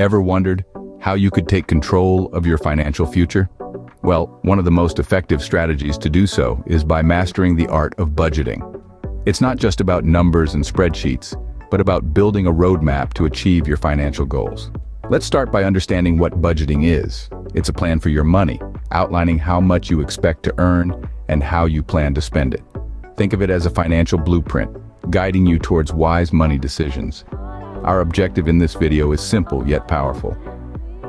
Ever wondered how you could take control of your financial future? Well, one of the most effective strategies to do so is by mastering the art of budgeting. It's not just about numbers and spreadsheets, but about building a roadmap to achieve your financial goals. Let's start by understanding what budgeting is. It's a plan for your money, outlining how much you expect to earn and how you plan to spend it. Think of it as a financial blueprint, guiding you towards wise money decisions. Our objective in this video is simple yet powerful.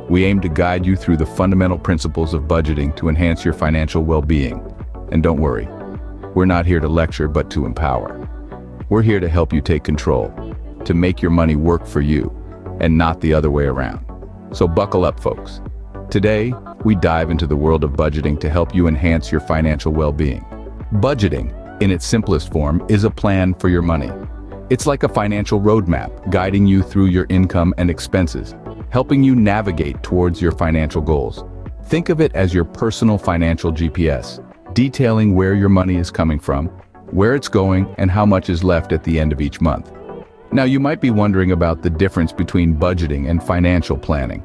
We aim to guide you through the fundamental principles of budgeting to enhance your financial well-being. And don't worry, we're not here to lecture but to empower. We're here to help you take control, to make your money work for you, and not the other way around. So buckle up, folks. Today, we dive into the world of budgeting to help you enhance your financial well-being. Budgeting, in its simplest form, is a plan for your money. It's like a financial roadmap, guiding you through your income and expenses, helping you navigate towards your financial goals. Think of it as your personal financial GPS, detailing where your money is coming from, where it's going, and how much is left at the end of each month. Now, you might be wondering about the difference between budgeting and financial planning.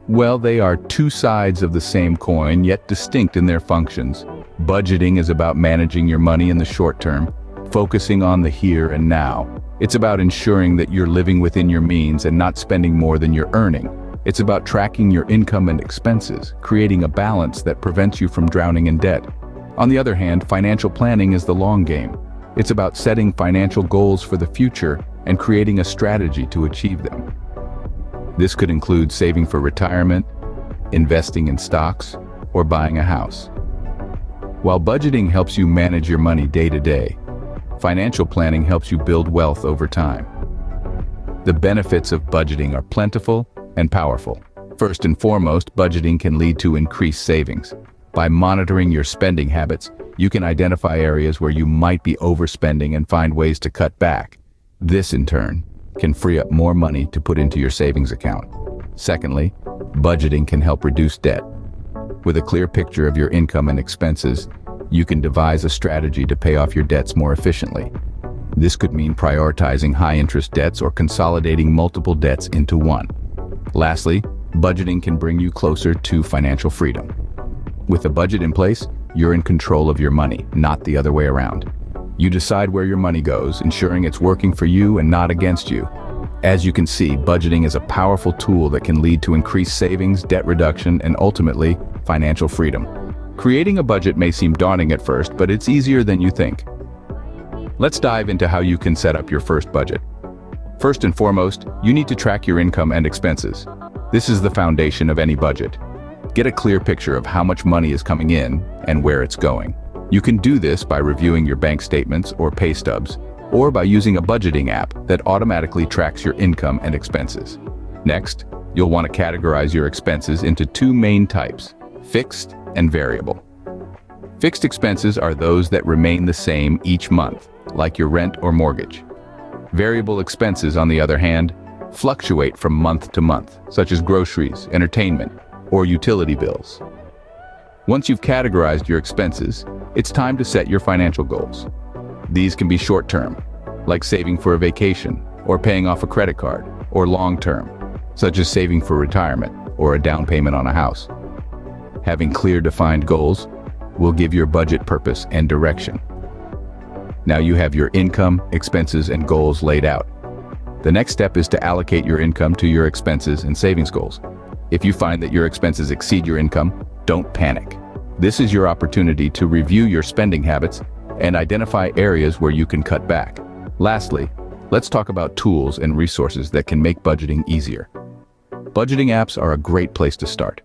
Well, they are two sides of the same coin, yet distinct in their functions. Budgeting is about managing your money in the short term, focusing on the here and now. It's about ensuring that you're living within your means and not spending more than you're earning. It's about tracking your income and expenses, creating a balance that prevents you from drowning in debt. On the other hand, financial planning is the long game. It's about setting financial goals for the future and creating a strategy to achieve them. This could include saving for retirement, investing in stocks, or buying a house. While budgeting helps you manage your money day to day, financial planning helps you build wealth over time. The benefits of budgeting are plentiful and powerful. First and foremost, budgeting can lead to increased savings. By monitoring your spending habits, you can identify areas where you might be overspending and find ways to cut back. This, in turn, can free up more money to put into your savings account. Secondly, budgeting can help reduce debt. With a clear picture of your income and expenses, you can devise a strategy to pay off your debts more efficiently. This could mean prioritizing high-interest debts or consolidating multiple debts into one. Lastly, budgeting can bring you closer to financial freedom. With a budget in place, you're in control of your money, not the other way around. You decide where your money goes, ensuring it's working for you and not against you. As you can see, budgeting is a powerful tool that can lead to increased savings, debt reduction, and ultimately, financial freedom. Creating a budget may seem daunting at first, but it's easier than you think. Let's dive into how you can set up your first budget. First and foremost, you need to track your income and expenses. This is the foundation of any budget. Get a clear picture of how much money is coming in and where it's going. You can do this by reviewing your bank statements or pay stubs, or by using a budgeting app that automatically tracks your income and expenses. Next, you'll want to categorize your expenses into two main types: fixed and variable. Fixed expenses are those that remain the same each month, like your rent or mortgage. Variable expenses, on the other hand, fluctuate from month to month, such as groceries, entertainment, or utility bills. Once you've categorized your expenses, it's time to set your financial goals. These can be short-term, like saving for a vacation or paying off a credit card, or long-term, such as saving for retirement or a down payment on a house. Having clear defined goals will give your budget purpose and direction. Now you have your income, expenses, and goals laid out. The next step is to allocate your income to your expenses and savings goals. If you find that your expenses exceed your income, don't panic. This is your opportunity to review your spending habits and identify areas where you can cut back. Lastly, let's talk about tools and resources that can make budgeting easier. Budgeting apps are a great place to start.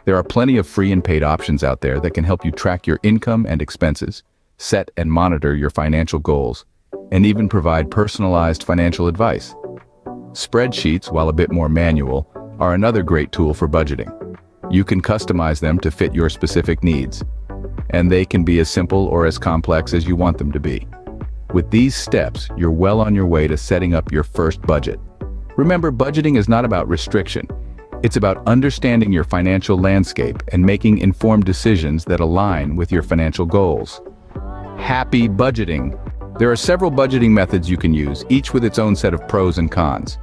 There are plenty of free and paid options out there that can help you track your income and expenses, set and monitor your financial goals, and even provide personalized financial advice. Spreadsheets, while a bit more manual, are another great tool for budgeting. You can customize them to fit your specific needs, and they can be as simple or as complex as you want them to be. With these steps, you're well on your way to setting up your first budget. Remember, budgeting is not about restriction. It's about understanding your financial landscape and making informed decisions that align with your financial goals. Happy budgeting! There are several budgeting methods you can use, each with its own set of pros and cons.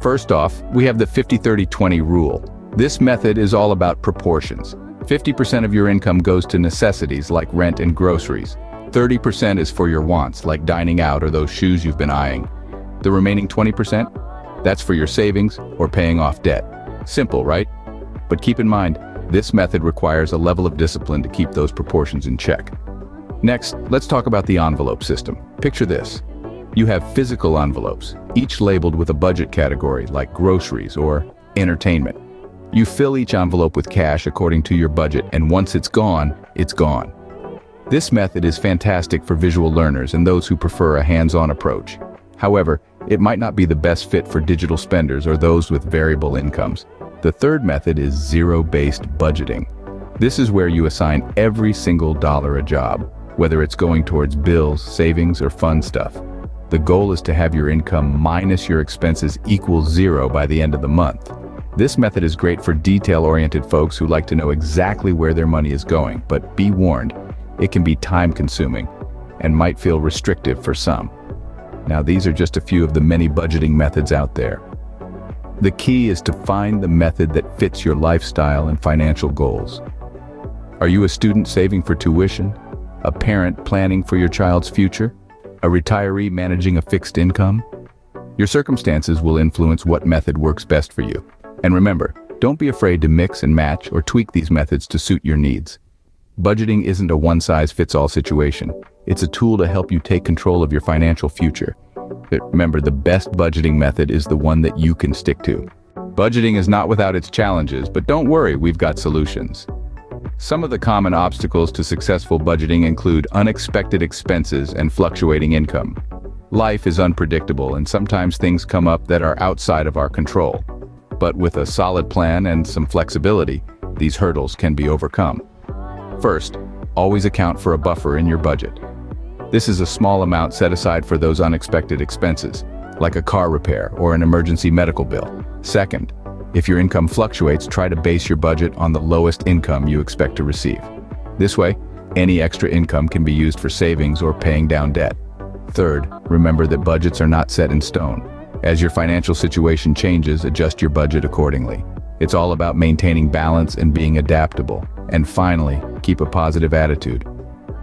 First off, we have the 50-30-20 rule. This method is all about proportions. 50% of your income goes to necessities like rent and groceries. 30% is for your wants, like dining out or those shoes you've been eyeing. The remaining 20%? That's for your savings or paying off debt. Simple, right? But keep in mind, this method requires a level of discipline to keep those proportions in check. Next, let's talk about the envelope system. Picture this. You have physical envelopes, each labeled with a budget category like groceries or entertainment. You fill each envelope with cash according to your budget, and once it's gone, it's gone. This method is fantastic for visual learners and those who prefer a hands-on approach. However, it might not be the best fit for digital spenders or those with variable incomes. The third method is zero-based budgeting. This is where you assign every single dollar a job, whether it's going towards bills, savings, or fun stuff. The goal is to have your income minus your expenses equal zero by the end of the month. This method is great for detail-oriented folks who like to know exactly where their money is going, but be warned, it can be time-consuming and might feel restrictive for some. Now, these are just a few of the many budgeting methods out there. The key is to find the method that fits your lifestyle and financial goals. Are you a student saving for tuition? A parent planning for your child's future? A retiree managing a fixed income? Your circumstances will influence what method works best for you. And remember, don't be afraid to mix and match or tweak these methods to suit your needs. Budgeting isn't a one-size-fits-all situation. It's a tool to help you take control of your financial future. But remember, the best budgeting method is the one that you can stick to. Budgeting is not without its challenges, but don't worry, we've got solutions. Some of the common obstacles to successful budgeting include unexpected expenses and fluctuating income. Life is unpredictable, and sometimes things come up that are outside of our control. But with a solid plan and some flexibility, these hurdles can be overcome. First, always account for a buffer in your budget. This is a small amount set aside for those unexpected expenses, like a car repair or an emergency medical bill. Second, if your income fluctuates, try to base your budget on the lowest income you expect to receive. This way, any extra income can be used for savings or paying down debt. Third, remember that budgets are not set in stone. As your financial situation changes, adjust your budget accordingly. It's all about maintaining balance and being adaptable. And finally, keep a positive attitude.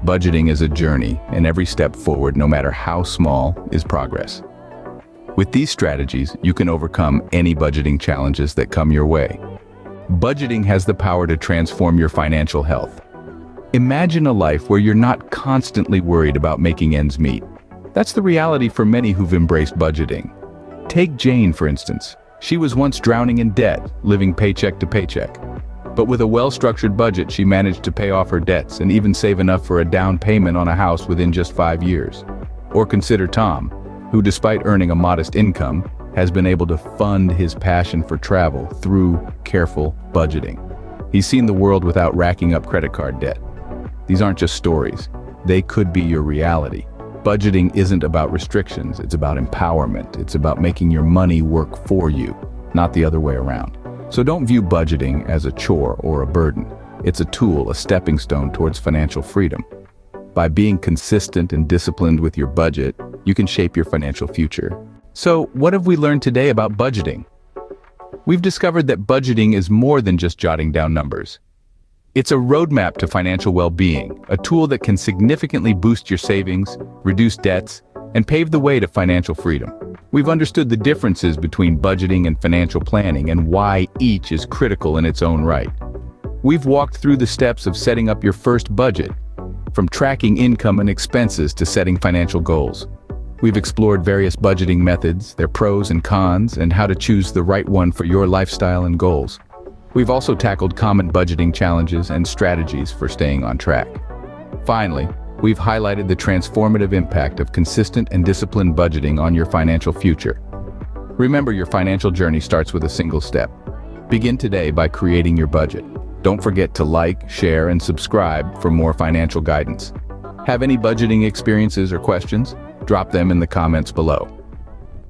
Budgeting is a journey, and every step forward, no matter how small, is progress. With these strategies, you can overcome any budgeting challenges that come your way. Budgeting has the power to transform your financial health. Imagine a life where you're not constantly worried about making ends meet. That's the reality for many who've embraced budgeting. Take Jane, for instance. She was once drowning in debt, living paycheck to paycheck. But with a well-structured budget, she managed to pay off her debts and even save enough for a down payment on a house within just 5 years. Or consider Tom, who despite earning a modest income, has been able to fund his passion for travel through careful budgeting. He's seen the world without racking up credit card debt. These aren't just stories. They could be your reality. Budgeting isn't about restrictions, it's about empowerment. It's about making your money work for you, not the other way around. So don't view budgeting as a chore or a burden. It's a tool, a stepping stone towards financial freedom. By being consistent and disciplined with your budget, you can shape your financial future. So, what have we learned today about budgeting? We've discovered that budgeting is more than just jotting down numbers. It's a roadmap to financial well-being, a tool that can significantly boost your savings, reduce debts, and pave the way to financial freedom. We've understood the differences between budgeting and financial planning and why each is critical in its own right. We've walked through the steps of setting up your first budget, from tracking income and expenses to setting financial goals. We've explored various budgeting methods, their pros and cons, and how to choose the right one for your lifestyle and goals. We've also tackled common budgeting challenges and strategies for staying on track. Finally, we've highlighted the transformative impact of consistent and disciplined budgeting on your financial future. Remember, your financial journey starts with a single step. Begin today by creating your budget. Don't forget to like, share, and subscribe for more financial guidance. Have any budgeting experiences or questions? Drop them in the comments below.